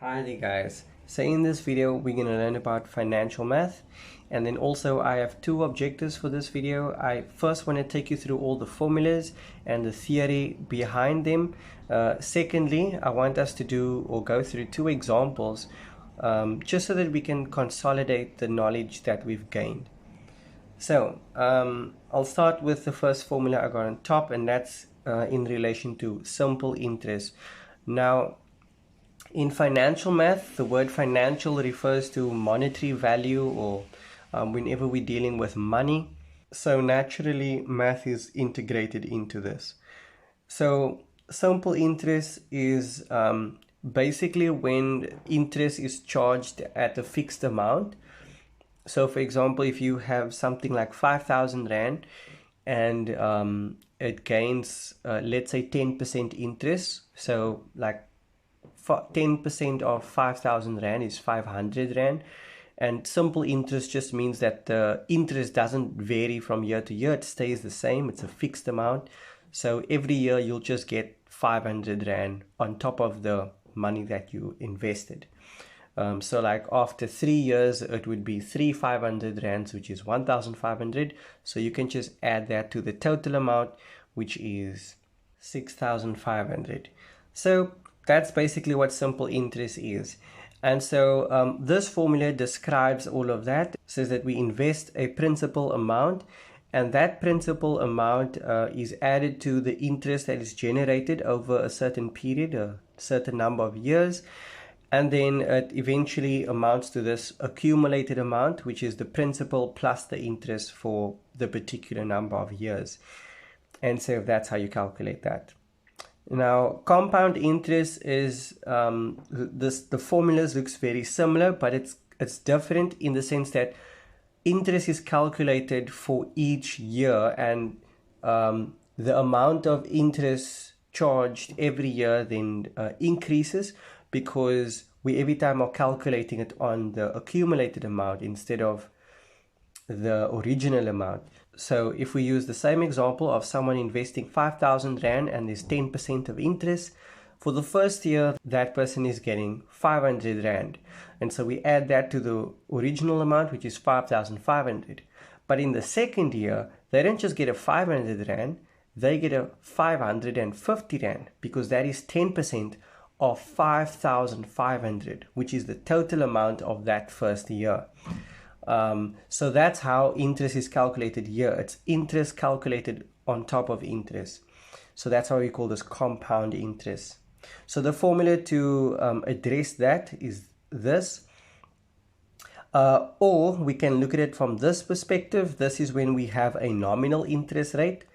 Hi there guys. So in this video we're going to learn about financial math, and then also I have two objectives for this video. I first want to take you through all the formulas and the theory behind them. Secondly, I want us to do or go through two examples just so that we can consolidate the knowledge that we've gained. So I'll start with the first formula I got on top, and that's in relation to simple interest. Now, in financial math, the word financial refers to monetary value, or whenever we're dealing with money. So naturally, math is integrated into this. So simple interest is basically when interest is charged at a fixed amount. So for example, if you have something like 5,000 Rand and it gains, let's say 10% interest. So like 10% of 5,000 Rand is 500 Rand. And simple interest just means that the interest doesn't vary from year to year. It stays the same. It's a fixed amount. So every year you'll just get 500 Rand on top of the money that you invested. So like after 3 years, it would be 500 Rands, which is 1,500. So you can just add that to the total amount, which is 6,500. So that's basically what simple interest is. And so this formula describes all of that. It says that we invest a principal amount, and that principal amount is added to the interest that is generated over a certain period, a certain number of years. And then it eventually amounts to this accumulated amount, which is the principal plus the interest for the particular number of years. And so that's how you calculate that. Now, compound interest is the formulas looks very similar, but it's different in the sense that interest is calculated for each year, and the amount of interest charged every year then increases, because we every time are calculating it on the accumulated amount instead of the original amount. So if we use the same example of someone investing 5,000 Rand and there's 10% of interest, for the first year that person is getting 500 Rand. And so we add that to the original amount, which is 5,500. But in the second year, they don't just get a 500 Rand, they get a 550 Rand, because that is 10% of 5,500, which is the total amount of that first year. So that's how interest is calculated here. It's interest calculated on top of interest. So that's how we call this compound interest. So the formula to address that is this. Or we can look at it from this perspective. This is when we have a nominal interest rate.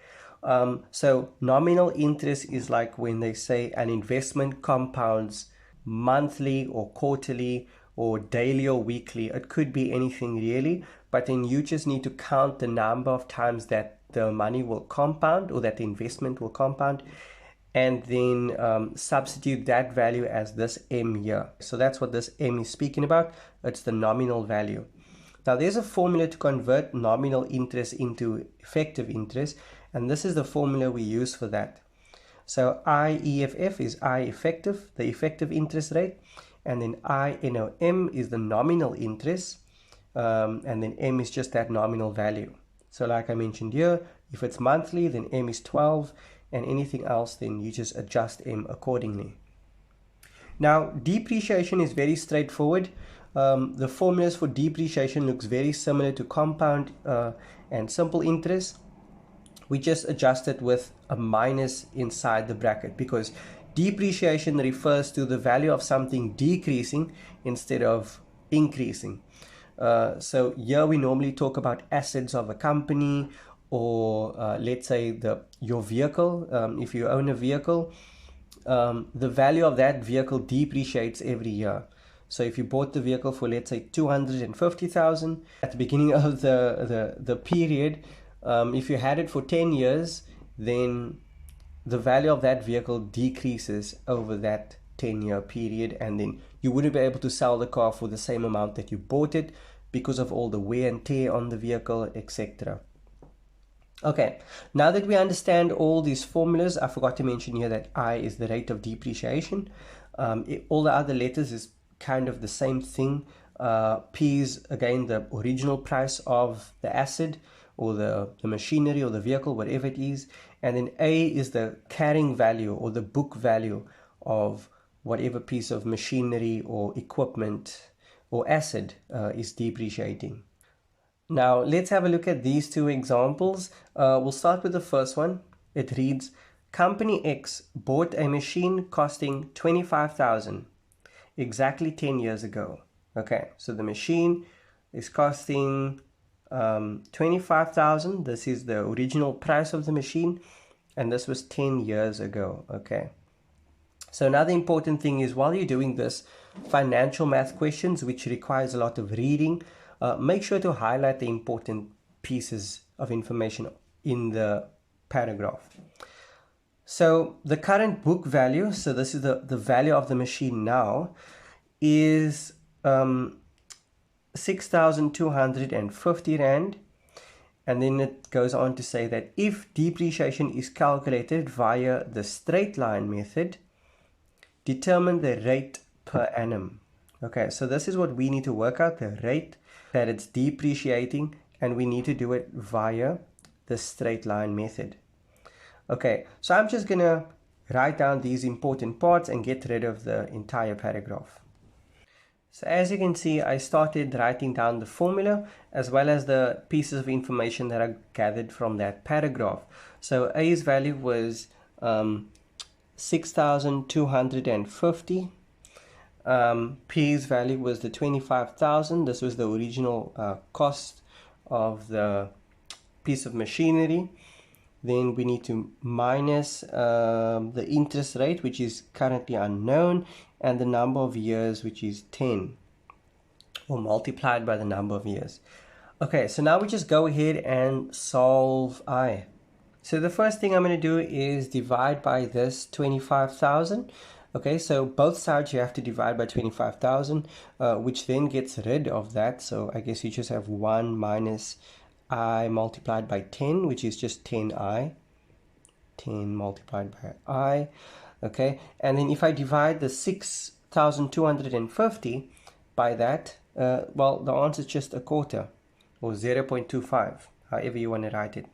So nominal interest is like when they say an investment compounds monthly or quarterly or daily or weekly. It could be anything really, but then you just need to count the number of times that the money will compound, or that the investment will compound, and then substitute that value as this M here. So that's what this M is speaking about. It's the nominal value. Now there's a formula to convert nominal interest into effective interest, and this is the formula we use for that. So IEFF is I effective, the effective interest rate, and then INOM is the nominal interest, and then M is just that nominal value. So like I mentioned here, if it's monthly, then M is 12, and anything else, then you just adjust M accordingly. Now, depreciation is very straightforward. The formulas for depreciation looks very similar to compound and simple interest. We just adjust it with a minus inside the bracket, because depreciation refers to the value of something decreasing instead of increasing. So here we normally talk about assets of a company, or let's say your vehicle. If you own a vehicle, the value of that vehicle depreciates every year. So if you bought the vehicle for, let's say, 250,000 at the beginning of the period, if you had it for 10 years, then the value of that vehicle decreases over that 10-year period, and then you wouldn't be able to sell the car for the same amount that you bought it because of all the wear and tear on the vehicle, etc. Okay, now that we understand all these formulas, I forgot to mention here that I is the rate of depreciation. All the other letters is kind of the same thing. P is again the original price of the asset or the machinery or the vehicle, whatever it is. And then A is the carrying value or the book value of whatever piece of machinery or equipment or asset is depreciating. Now let's have a look at these two examples. We'll start with the first one. It reads, Company X bought a machine costing 25,000 exactly 10 years ago. Okay, so the machine is costing 25,000. This is the original price of the machine, and this was 10 years ago. Okay, so another important thing is while you're doing this financial math questions, which requires a lot of reading, make sure to highlight the important pieces of information in the paragraph. So the current book value, so this is the value of the machine now, is 6,250 Rand. And then it goes on to say that if depreciation is calculated via the straight line method, determine the rate per annum. Okay, so this is what we need to work out, the rate that it's depreciating, and we need to do it via the straight line method. Okay, so I'm just going to write down these important parts and get rid of the entire paragraph. So as you can see, I started writing down the formula as well as the pieces of information that I gathered from that paragraph. So A's value was 6,250. P's value was the 25,000. This was the original cost of the piece of machinery. Then we need to minus the interest rate, which is currently unknown, and the number of years, which is 10, or multiplied by the number of years. Okay, so now we just go ahead and solve I. So the first thing I'm going to do is divide by this 25,000. Okay, so both sides you have to divide by 25,000, which then gets rid of that. So I guess you just have 1 minus I multiplied by 10, which is just 10I. 10 multiplied by I. Okay, and then if I divide the 6,250 by that, well, the answer is just a quarter, or 0.25, however you want to write it.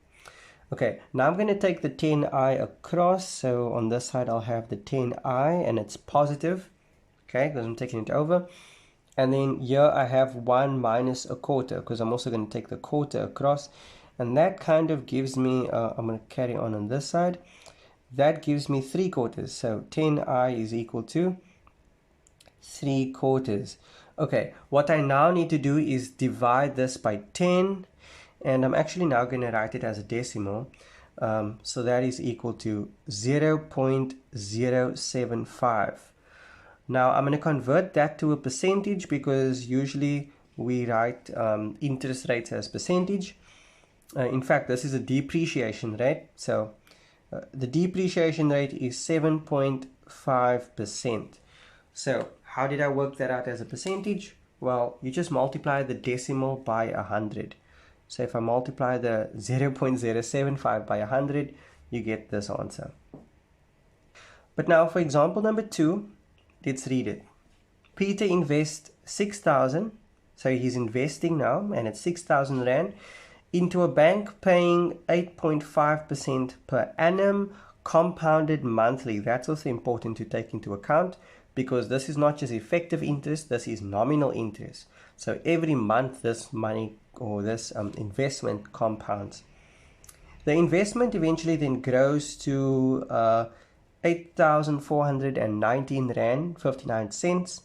Okay, now I'm going to take the 10I across. So on this side I'll have the 10I, and it's positive, okay, because I'm taking it over. And then here I have 1 minus a quarter, because I'm also going to take the quarter across. And that kind of gives me, I'm going to carry on this side. That gives me 3/4. So 10I is equal to 3/4. Okay, what I now need to do is divide this by 10. And I'm actually now going to write it as a decimal. So that is equal to 0.075. Now I'm going to convert that to a percentage, because usually we write interest rates as percentage. In fact, this is a depreciation rate. So the depreciation rate is 7.5%. So how did I work that out as a percentage? Well, you just multiply the decimal by 100. So if I multiply the 0.075 by 100, you get this answer. But now for example number 2, let's read it. Peter invests 6,000, so he's investing now, and it's 6,000 Rand, into a bank paying 8.5% per annum, compounded monthly. That's also important to take into account, because this is not just effective interest, this is nominal interest. So every month this money or this investment compounds. The investment eventually then grows to 8,419 Rand 59 cents.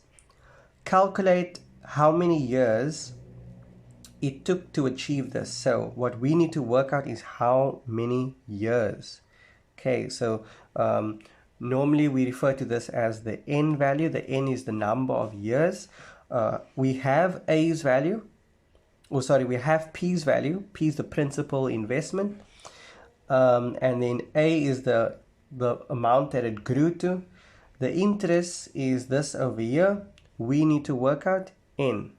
Calculate how many years it took to achieve this. So what we need to work out is how many years. Okay, so normally we refer to this as the N value. The N is the number of years. We have A's value, we have P's value. P is the principal investment, and then A is the amount that it grew to. The interest is this over here. We need to work out N.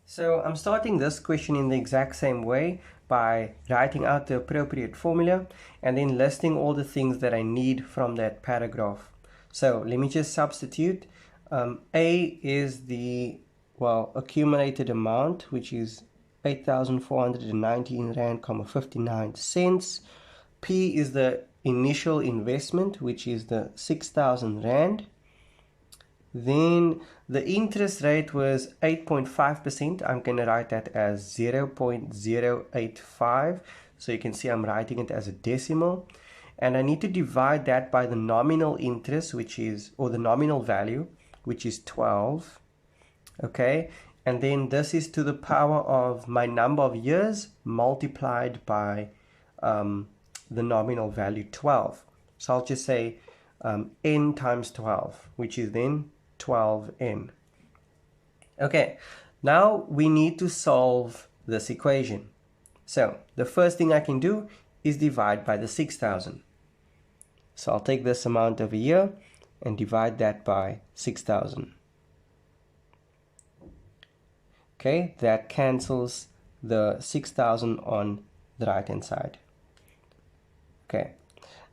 So I'm starting this question in the exact same way by writing out the appropriate formula and then listing all the things that I need from that paragraph. So let me just substitute. A is the, well, accumulated amount, which is 8,419 Rand, 59 cents. P is the initial investment, which is the 6,000 Rand. Then the interest rate was 8.5%. I'm going to write that as 0.085. So you can see I'm writing it as a decimal. And I need to divide that by the nominal interest, which is, or the nominal value, which is 12. Okay. And then this is to the power of my number of years multiplied by the nominal value 12. So I'll just say n times 12, which is then 12n. Okay, now we need to solve this equation. So the first thing I can do is divide by the 6,000. So I'll take this amount over here and divide that by 6,000. Okay, that cancels the 6,000 on the right hand side. Okay,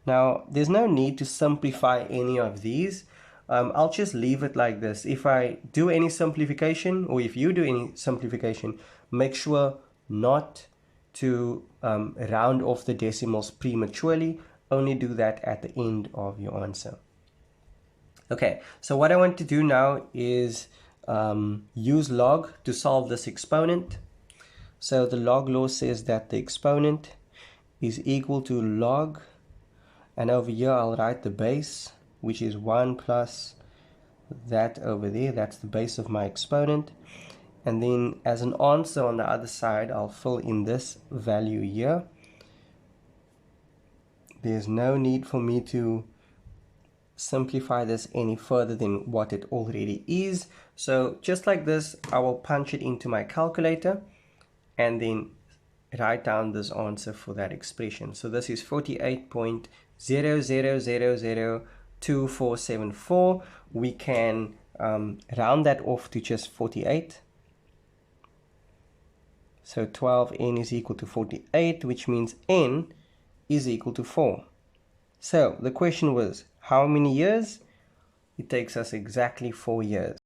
now there's no need to simplify any of these. I'll just leave it like this. If I do any simplification, or if you do any simplification, make sure not to round off the decimals prematurely. Only do that at the end of your answer. Okay, so what I want to do now is use log to solve this exponent. So the log law says that the exponent is equal to log, and over here I'll write the base, which is 1 plus that over there. That's the base of my exponent. And then as an answer on the other side, I'll fill in this value here. There's no need for me to simplify this any further than what it already is. So just like this, I will punch it into my calculator and then write down this answer for that expression. So this is 48.00002474. We can round that off to just 48. So 12n is equal to 48, which means n is equal to 4. So the question was, how many years? It takes us exactly 4 years.